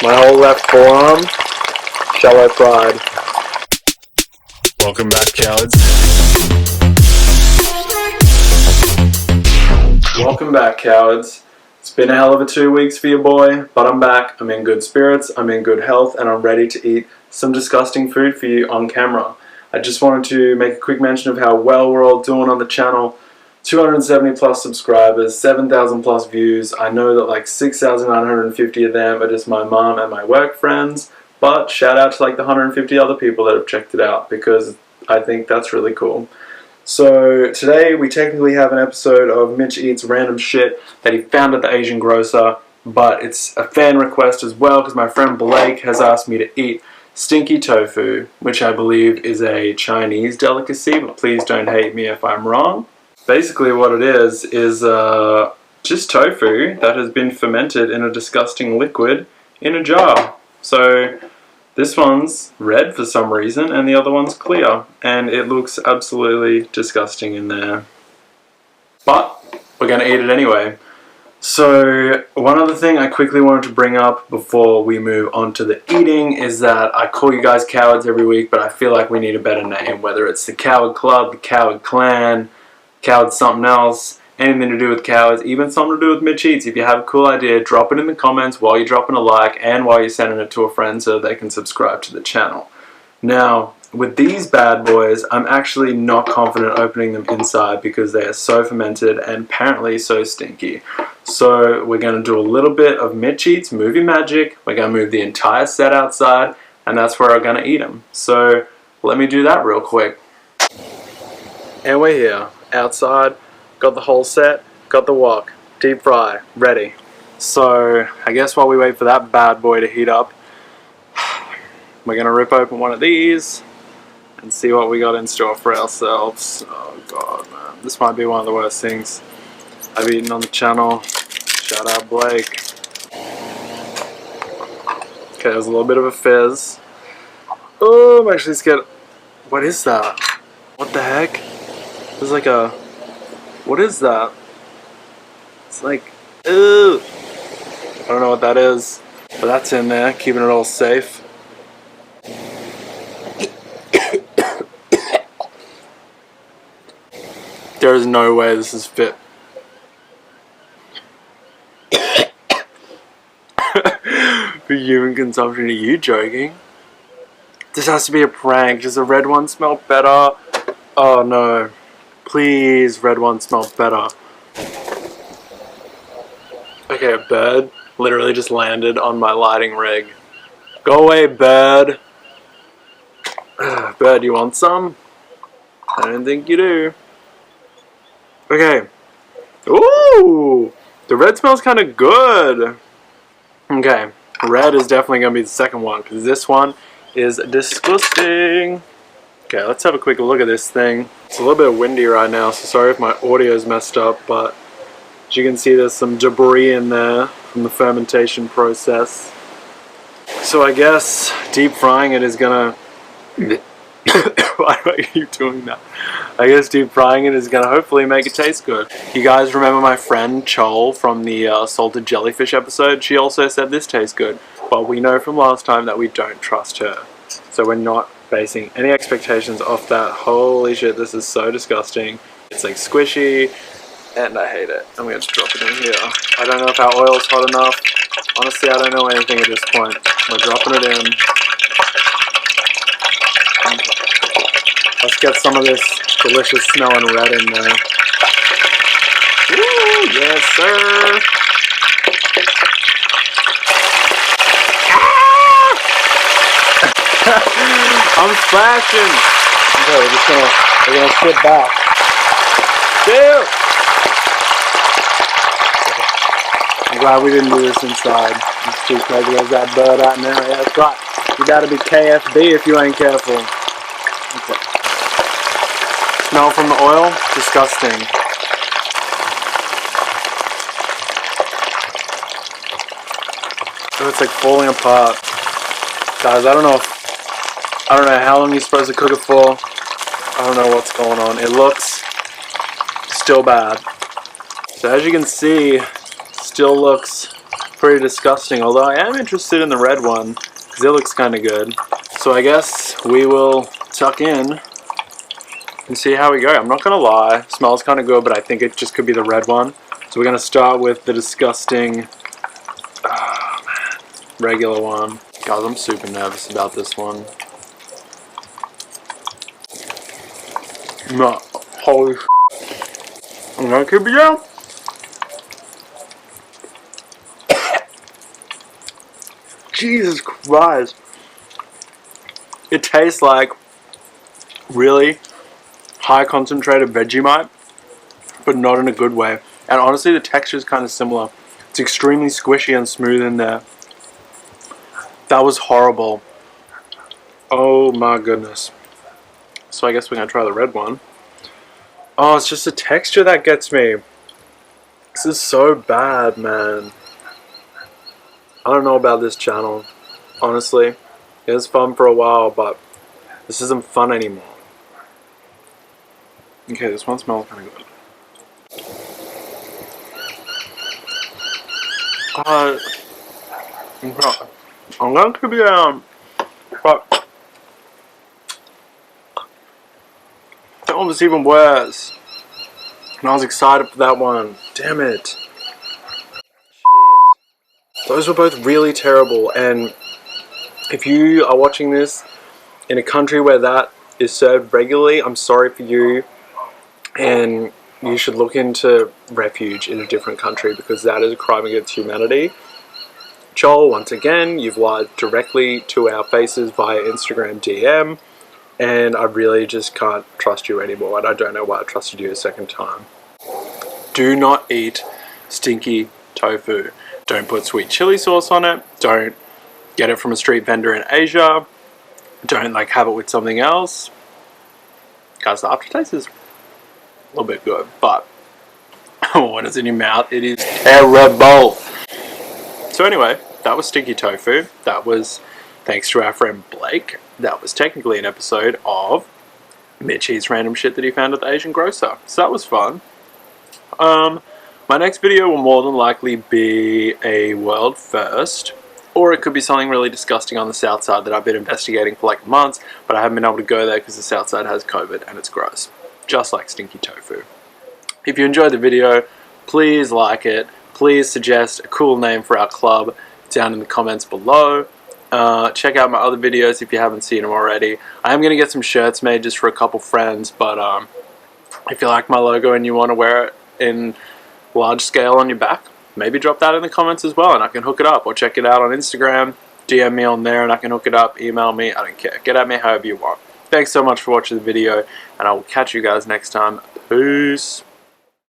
My whole left forearm, shallow pride. Welcome back, cowards. Welcome back, cowards. It's been a hell of a 2 weeks for your boy, but I'm back. I'm in good spirits, I'm in good health, and I'm ready to eat some disgusting food for you on camera. I just wanted to make a quick mention of how well we're all doing on the channel. 270 plus subscribers, 7,000 plus views. I know that like 6,950 of them are just my mom and my work friends, but shout out to like the 150 other people that have checked it out because I think that's really cool. So today we technically have an episode of Mitch Eats Random Shit that he found at the Asian grocer, but it's a fan request as well because my friend Blake has asked me to eat stinky tofu, which I believe is a Chinese delicacy, but please don't hate me if I'm wrong. Basically what it is just tofu that has been fermented in a disgusting liquid in a jar. So this one's red for some reason and the other one's clear, and it looks absolutely disgusting in there. But we're going to eat it anyway. So one other thing I quickly wanted to bring up before we move on to the eating is that I call you guys cowards every week, but I feel like we need a better name, whether it's the Coward Club, the Coward Clan, Coward something else, anything to do with cowards, even something to do with Mitch Eats. If you have a cool idea, drop it in the comments while you're dropping a like and while you're sending it to a friend so they can subscribe to the channel. Now, with these bad boys, I'm actually not confident opening them inside because they are so fermented and apparently so stinky. So we're going to do a little bit of Mitch Eats movie magic. We're going to move the entire set outside, and that's where we're going to eat them. So let me do that real quick. And we're here, outside, got the whole set, got the wok, deep fry, ready. So I guess while we wait for that bad boy to heat up, we're going to rip open one of these and see what we got in store for ourselves. Oh god, man. This might be one of the worst things I've eaten on the channel. Shout out Blake. Okay, there's a little bit of a fizz. Oh, I'm actually scared. What is that? What the heck? There's like a... What is that? It's like... Ew. I don't know what that is. But that's in there, keeping it all safe. There is no way this is fit. For human consumption, are you joking? This has to be a prank. Does the red one smell better? Oh no. Please, red one smell better. Okay, a bird literally just landed on my lighting rig. Go away, bird. Bird, you want some? I don't think you do. Okay. Ooh! The red smells kind of good. Okay. Red is definitely going to be the second one because this one is disgusting. Okay, let's have a quick look at this thing. It's a little bit windy right now, so sorry if my audio is messed up, but as you can see there's some debris in there from the fermentation process. So I guess deep frying it is going to... Why do I keep doing that? I guess deep frying it is going to hopefully make it taste good. You guys remember my friend Chol from the salted jellyfish episode? She also said this tastes good. But we know from last time that we don't trust her. So we're not basing any expectations off that. Holy shit, this is so disgusting. It's like squishy and I hate it. I'm going to drop it in here. I don't know if our oil's hot enough. Honestly, I don't know anything at this point. We're dropping it in. Let's get some of this delicious smelling red in there. Woo, yes sir! Ah! I'm splashing! Okay, we're gonna sit back. Chill! I'm glad we didn't do this inside. It's too crazy. There's that bird out now. Yeah, that's right. You gotta be KFB if you ain't careful. Okay. Smell from the oil? Disgusting. Oh, it's like falling apart. Guys, I don't know how long you're supposed to cook it for. I don't know what's going on. It looks still bad. So as you can see, still looks pretty disgusting, although I am interested in the red one because it looks kind of good. So I guess we will tuck in and see how we go. I'm not gonna lie, it smells kind of good, but I think it just could be the red one. So we're gonna start with the disgusting regular one. Guys, I'm super nervous about this one. No, holy I'm gonna keep it down. Jesus Christ. It tastes like really high concentrated Vegemite, but not in a good way. And honestly, the texture is kind of similar. It's extremely squishy and smooth in there. That was horrible. Oh my goodness. So I guess we're gonna try the red one. Oh, it's just the texture that gets me. This is so bad, man. I don't know about this channel. Honestly, it was fun for a while, but this isn't fun anymore. Okay, this one smells kind of good. I'm going to be but that one was even worse. And I was excited for that one. Damn it. Shit. Those were both really terrible, and if you are watching this in a country where that is served regularly, I'm sorry for you, and you should look into refuge in a different country because that is a crime against humanity. Joel, once again, you've lied directly to our faces via Instagram DM, and I really just can't trust you anymore, and I don't know why I trusted you a second time. Do not eat stinky tofu. Don't put sweet chili sauce on it. Don't get it from a street vendor in Asia. Don't have it with something else. Guys, the aftertaste is a little bit good, but when it's in your mouth, it is terrible. So anyway, that was stinky tofu. That was thanks to our friend Blake. That was technically an episode of Mitchie's random shit that he found at the Asian grocer. So that was fun. My next video will more than likely be a world first, or it could be something really disgusting on the south side that I've been investigating for months, but I haven't been able to go there because the south side has COVID and it's gross. Just like stinky tofu. If you enjoyed the video, please like it. Please suggest a cool name for our club down in the comments below. Check out my other videos if you haven't seen them already. I am going to get some shirts made just for a couple friends, but if you like my logo and you want to wear it in large scale on your back, maybe drop that in the comments as well and I can hook it up, or check it out on Instagram, DM me on there and I can hook it up, email me, I don't care, get at me however you want. Thanks so much for watching the video and I will catch you guys next time. Peace.